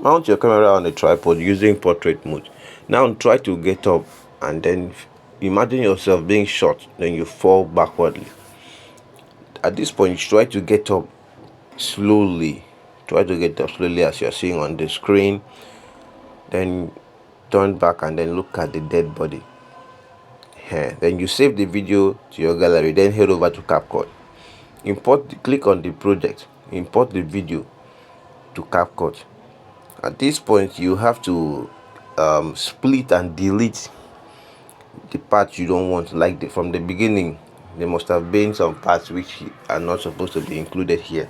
mount your camera on a tripod using portrait mode. Now try to get up and then imagine yourself being shot, then you fall backwardly. At this point, try to get up slowly. Try to get up slowly as you're seeing on the screen. Then turn back and then look at the dead body. Then you save the video to your gallery, then head over to Capcut. Click on the project, import the video to Capcut. At this point, you have to split and delete the parts you don't want. From the beginning, there must have been some parts which are not supposed to be included here.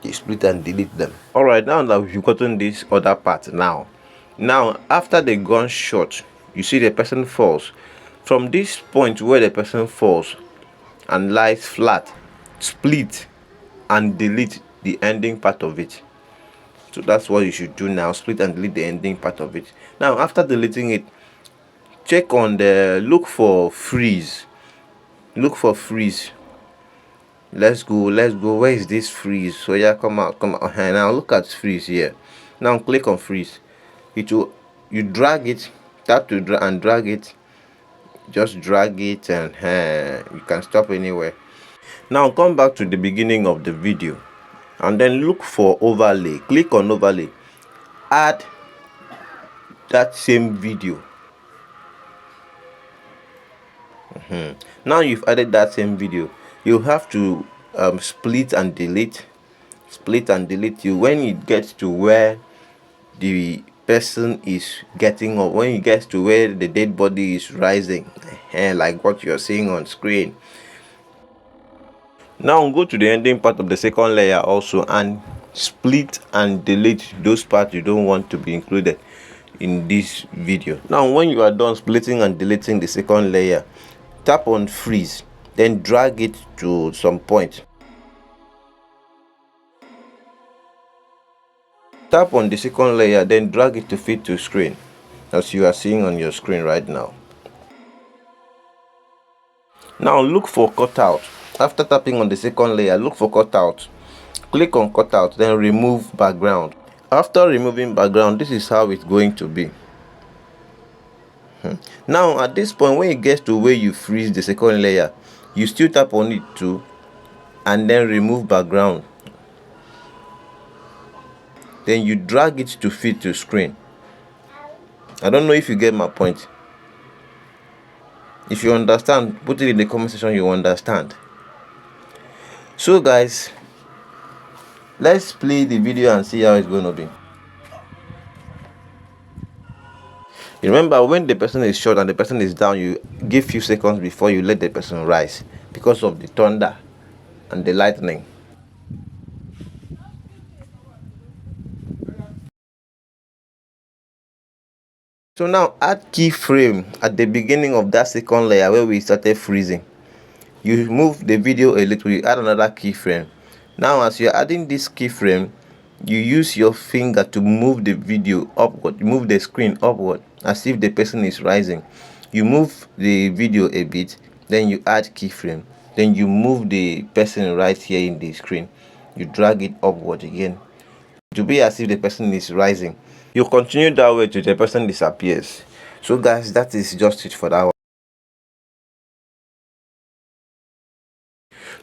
You split and delete them. Alright, now that you've gotten this other part, now after the gunshot, you see the person falls. From this point where the person falls and lies flat, split and delete the ending part of it. So that's what you should do now. Split and delete the ending part of it. Now after deleting it, check on the look for freeze. Let's go. Where is this freeze? So yeah, come out. Now look at freeze here. Now click on freeze. You drag it, tap to drag it. Just drag it and you can stop anywhere. Now come back to the beginning of the video and then look for overlay. Click on overlay. Add that same video. Now you've added that same video. You have to split and delete. When it gets to where the person is getting up, when it gets to where the dead body is rising, like what you're seeing on screen. Now go to the ending part of the second layer also and split and delete those parts you don't want to be included in this video. Now when you are done splitting and deleting the second layer, tap on freeze, then drag it to some point. Tap on the second layer, then drag it to fit to screen, as you are seeing on your screen right now. Now look for cutout. After tapping on the second layer, look for cutout. Click on cutout, then remove background. After removing background, this is how it's going to be. Now at this point, when it gets to where you freeze the second layer, you still tap on it too and then remove background. Then you drag it to fit to screen. I don't know if you get my point. If you understand, put it in the comment section. You understand. So guys, let's play the video and see how it's going to be. Remember, when the person is shot and the person is down, you give few seconds before you let the person rise because of the thunder and the lightning. So now add keyframe at the beginning of that second layer where we started freezing. You move the video a little, you add another keyframe. Now as you're adding this keyframe, you use your finger to move the video upward, move the screen upward as if the person is rising. You move the video a bit, then you add keyframe, then you move the person right here in the screen. You drag it upward again to be as if the person is rising. You continue that way till the person disappears. So guys, that is just it for that one.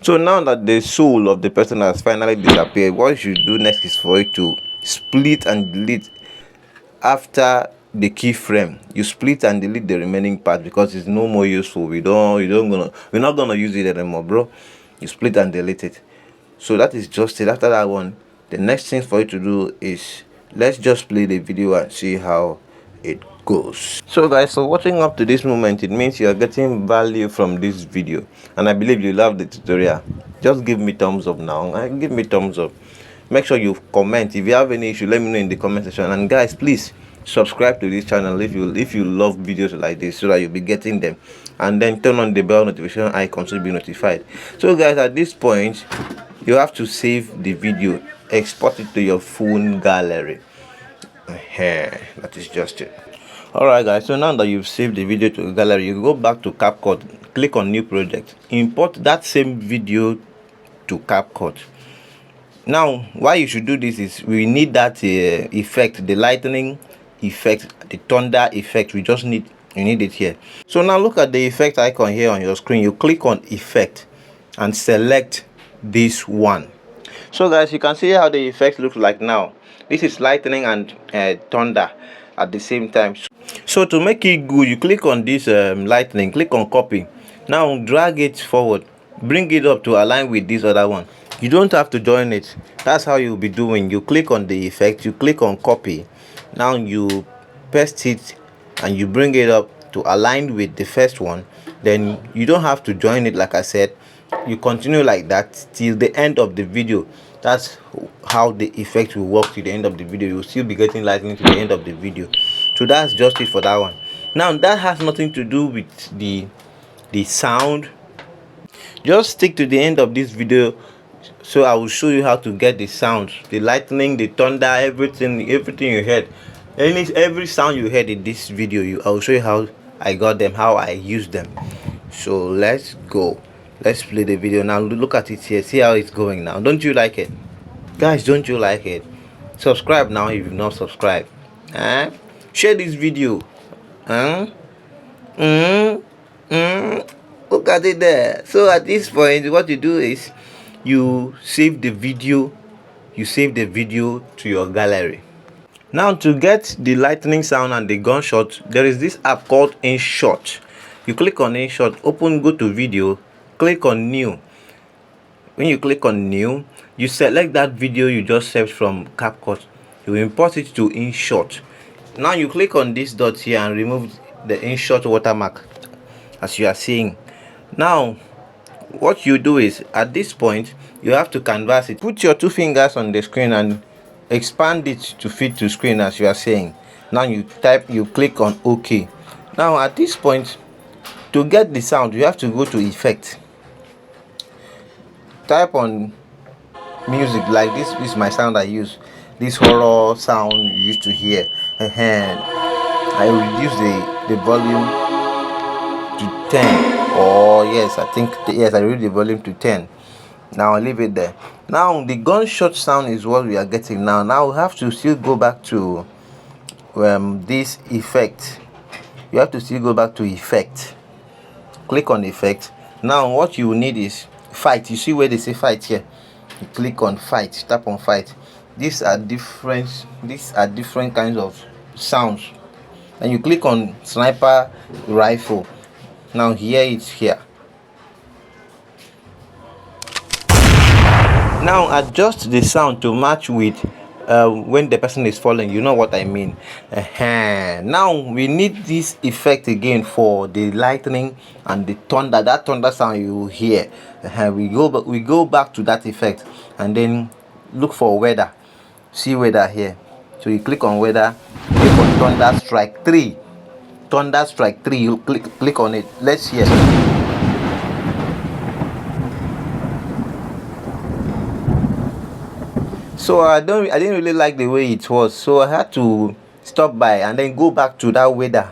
So now that the soul of the person has finally disappeared, what you should do next is for it to split and delete. After the keyframe, you split and delete the remaining part because it's no more useful. We're not gonna use it anymore, bro. You split and delete it. So that is just it. After that one, the next thing for you to do is let's just play the video and see how it goes. So guys, for watching up to this moment, it means you are getting value from this video, and I believe you love the tutorial. Just give me thumbs up now and give me thumbs up. Make sure you comment. If you have any issue, let me know in the comment section. And guys, please subscribe to this channel if you love videos like this, so that you'll be getting them, and then turn on the bell notification icon so you'll be notified. So guys, at this point you have to save the video, export it to your phone gallery. That is just it. Alright guys, so now that you've saved the video to the gallery, you go back to Capcut, click on new project, import that same video to Capcut. Now why you should do this is we need that effect, the lightning effect, the thunder effect. We just need, you need it here. So now look at the effect icon here on your screen. You click on effect and select this one. So guys, you can see how the effect looks like now. This is lightning and thunder at the same time. So to make it good, you click on this lightning, click on copy. Now drag it forward, bring it up to align with this other one. You don't have to join it. That's how you'll be doing. You click on the effect, you click on copy. Now you paste it and you bring it up to align with the first one. Then you don't have to join it, like I said. You continue like that till the end of the video. That's how the effect will work till the end of the video. You'll still be getting lightning to the end of the video. So that's just it for that one. Now that has nothing to do with the sound. Just stick to the end of this video, so I will show you how to get the sounds, the lightning, the thunder, everything you heard, every sound you heard in this video. I will show you how I got them, how I use them. So let's go, let's play the video now. Look at it here, see how it's going now. Don't you like it, guys? Don't you like it? Subscribe now if you've not subscribed. Share this video. Look at it there. So at this point, what you do is you save the video, to your gallery. Now to get the lightning sound and the gunshot, there is this app called InShot. You click on InShot, open, go to video, click on new. When you click on new, you select that video you just saved from Capcut, you import it to InShot. Now you click on this dot here and remove the InShot watermark, as you are seeing. Now what you do is, at this point you have to canvas it. Put your two fingers on the screen and expand it to fit to screen, as you are saying. Now you click on OK. Now at this point, to get the sound, you have to go to effect, type on music. Like this is my sound I use, this horror sound you used to hear. And I will reduce the volume to 10. Oh yes, I think yes, I reduce the volume to 10. Now I'll leave it there. Now the gunshot sound is what we are getting now. Now we have to still go back to this effect. You have to still go back to effect, click on effect. Now what you need is fight. You see where they say fight here? You click on fight, tap on fight. These are different kinds of sounds. And you click on sniper rifle. Now here it's here. Now adjust the sound to match with when the person is falling. You know what I mean. Now we need this effect again for the lightning and the thunder. That thunder sound you hear. We go back to that effect and then look for weather. See weather here. So you click on weather, click on thunder strike 3. Thunder strike 3. You click on it. Let's hear. So I didn't really like the way it was, so I had to stop by and then go back to that weather,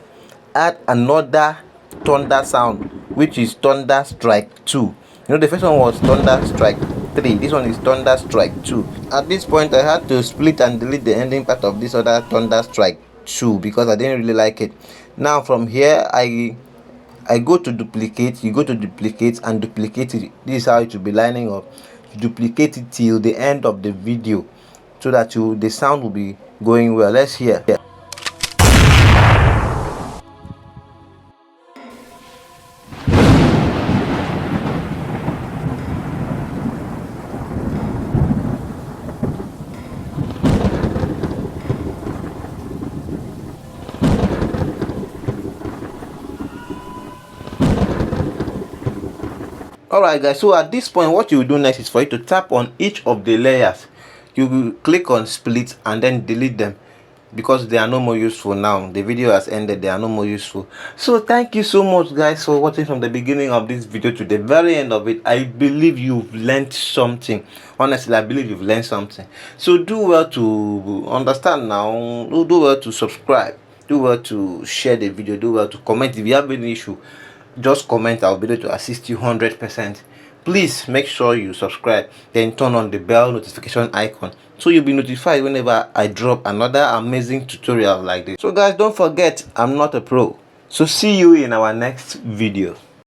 add another thunder sound, which is thunder strike 2. You know, the first one was thunder strike 3, this one is thunder strike 2. At this point I had to split and delete the ending part of this other thunder strike 2 because I didn't really like it. Now from here I go to duplicate. You go to duplicate and duplicate it. This is how it will be lining up. Duplicate it till the end of the video so that the sound will be going well. Let's hear. Alright guys, so at this point what you will do next is for you to tap on each of the layers. You will click on split and then delete them because they are no more useful now. The video has ended, they are no more useful. So thank you so much guys for watching from the beginning of this video to the very end of it. I believe you've learned something. Honestly, I believe you've learned something. So do well to understand now. Do well to subscribe, do well to share the video, do well to comment. If you have any issue, just comment. I'll be able to assist you 100%. Please make sure you subscribe, then turn on the bell notification icon so you'll be notified whenever I drop another amazing tutorial like this. So guys, don't forget, I'm not a pro. So see you in our next video.